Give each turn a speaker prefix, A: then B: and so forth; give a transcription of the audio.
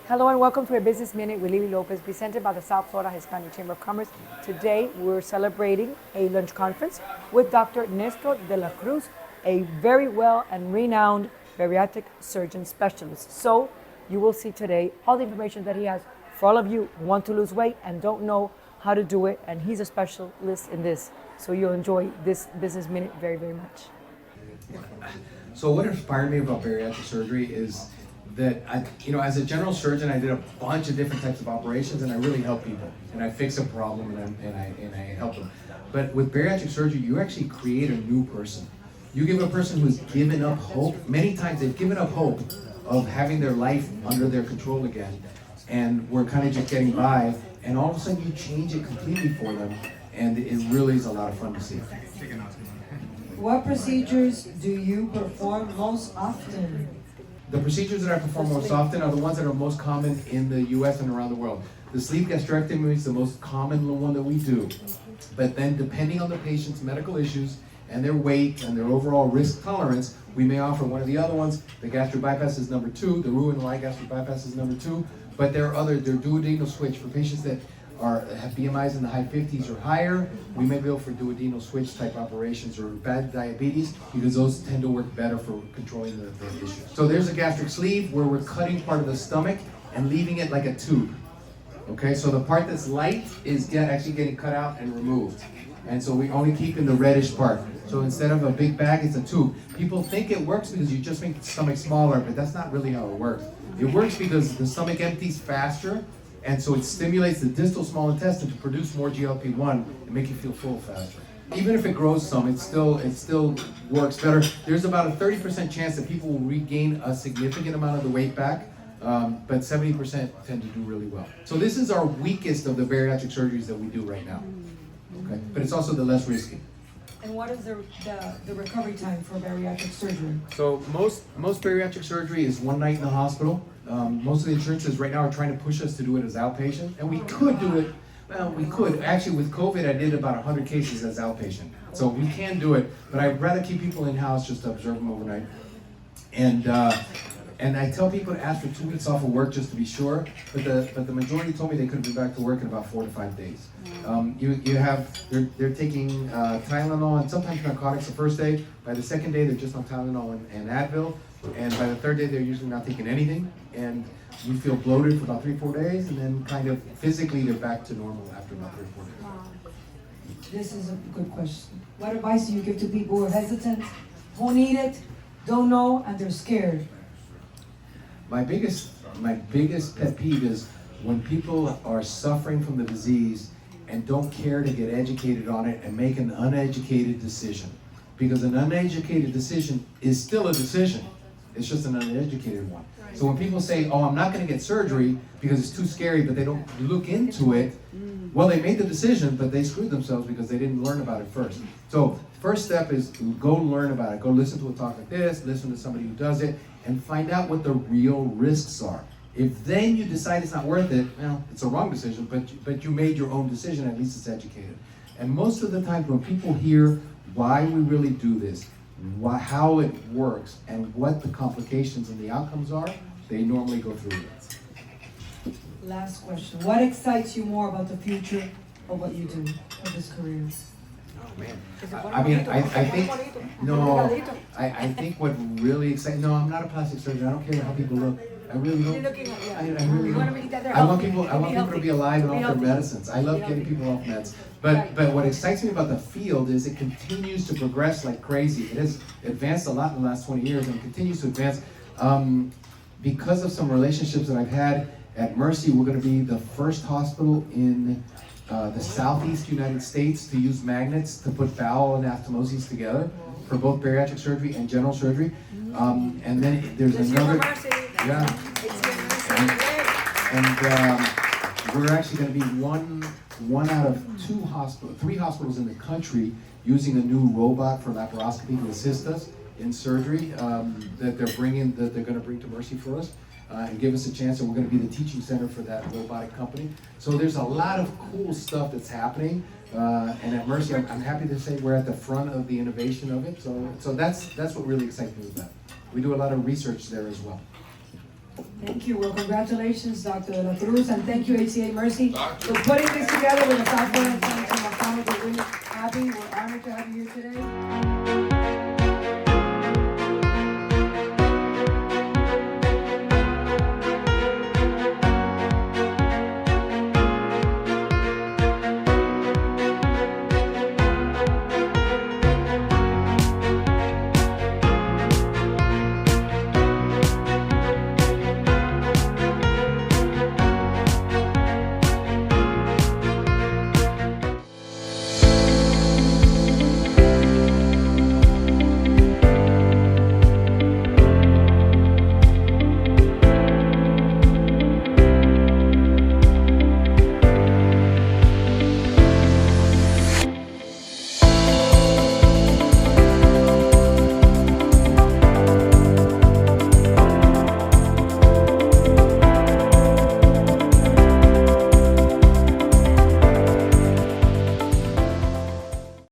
A: Hello and welcome to a Business Minute with Lily Lopez, presented by the South Florida Hispanic Chamber of Commerce. Today we're celebrating a lunch conference with Dr. Nestor De La Cruz, a very well and renowned bariatric surgeon specialist. So you will see today all the information that he has for all of you who want to lose weight and don't know how to do it, and he's a specialist in this. So you'll enjoy this Business Minute very, very much.
B: So what inspired me about bariatric surgery is that as a general surgeon, I did a bunch of different types of operations, and I really help people, and I fix a problem, and I help them. But with bariatric surgery, you actually create a new person. You give a person who's given up hope. Many times they've given up hope of having their life under their control again, and we're kind of just getting by, and all of a sudden you change it completely for them, and it really is a lot of fun to see.
C: What procedures do you perform most often?
B: The procedures that I perform most often are the ones that are most common in the US and around the world. The sleeve gastrectomy is the most common one that we do. But then depending on the patient's medical issues and their weight and their overall risk tolerance, we may offer one of the other ones. The gastric bypass is number 2, the Roux-en-Y gastric bypass is number 2, but there are their duodenal switch for patients that have BMIs in the high 50s or higher. We may go for duodenal switch type operations or bad diabetes, because those tend to work better for controlling the issues. So there's a gastric sleeve where we're cutting part of the stomach and leaving it like a tube. Okay, so the part that's light is actually getting cut out and removed. And so we only keep in the reddish part. So instead of a big bag, it's a tube. People think it works because you just make the stomach smaller, but that's not really how it works. It works because the stomach empties faster, and so it stimulates the distal small intestine to produce more GLP-1 and make you feel full faster. Even if it grows some, it still works better. There's about a 30% chance that people will regain a significant amount of the weight back, but 70% tend to do really well. So this is our weakest of the bariatric surgeries that we do right now. Okay, but it's also the less risky.
C: And what is the recovery time for bariatric surgery?
B: So most bariatric surgery is 1 night in the hospital. Most of the insurances right now are trying to push us to do it as outpatient, and we could do it. Well, we could. Actually, with COVID, I did about 100 cases as outpatient. So we can do it, but I'd rather keep people in-house just to observe them overnight. And I tell people to ask for 2 weeks off of work just to be sure, but the majority told me they could be back to work in about 4 to 5 days. They're taking Tylenol and sometimes narcotics the first day. By the second day, they're just on Tylenol and Advil, and by the third day, they're usually not taking anything. And you feel bloated for about 3-4 days, and then kind of physically they're back to normal after about 3-4 days.
C: Wow. This is a good question. What advice do you give to people who are hesitant, who need it, don't know, and they're scared?
B: My biggest pet peeve is when people are suffering from the disease and don't care to get educated on it and make an uneducated decision. Because an uneducated decision is still a decision. It's just an uneducated one. So when people say, oh, I'm not going to get surgery because it's too scary, but they don't look into it, well, they made the decision, but they screwed themselves because they didn't learn about it first. So first step is go learn about it. Go listen to a talk like this, listen to somebody who does it, and find out what the real risks are. If then you decide it's not worth it, well, it's a wrong decision, but you made your own decision, at least it's educated. And most of the time when people hear why we really do this, how it works, and what the complications and the outcomes are, they normally go through it.
C: Last question. What excites you more about the future of what you do, of this career?
B: Oh man, I think what really excites, no, I'm not a plastic surgeon, I don't care how people look. I really don't. I really don't. I want people to be alive and off their medicines. I love getting people off meds. But what excites me about the field is it continues to progress like crazy. It has advanced a lot in the last 20 years and continues to advance. Because of some relationships that I've had at Mercy, we're going to be the first hospital in the southeast United States to use magnets to put bowel and anastomosis together for both bariatric surgery and general surgery. And then there's another. Yeah. And we're actually going to be one out of 3 hospitals in the country using a new robot for laparoscopy to assist us in surgery that they're going to bring to Mercy for us and give us a chance. And we're going to be the teaching center for that robotic company. So there's a lot of cool stuff that's happening. And at Mercy, I'm happy to say we're at the front of the innovation of it. So that's what really excites me about it. We do a lot of research there as well.
C: Thank you. Well, congratulations, Dr. De La Cruz, and thank you, HCA Mercy, for putting this together with the South Florida Team of We're really happy. We're honored to have you here today.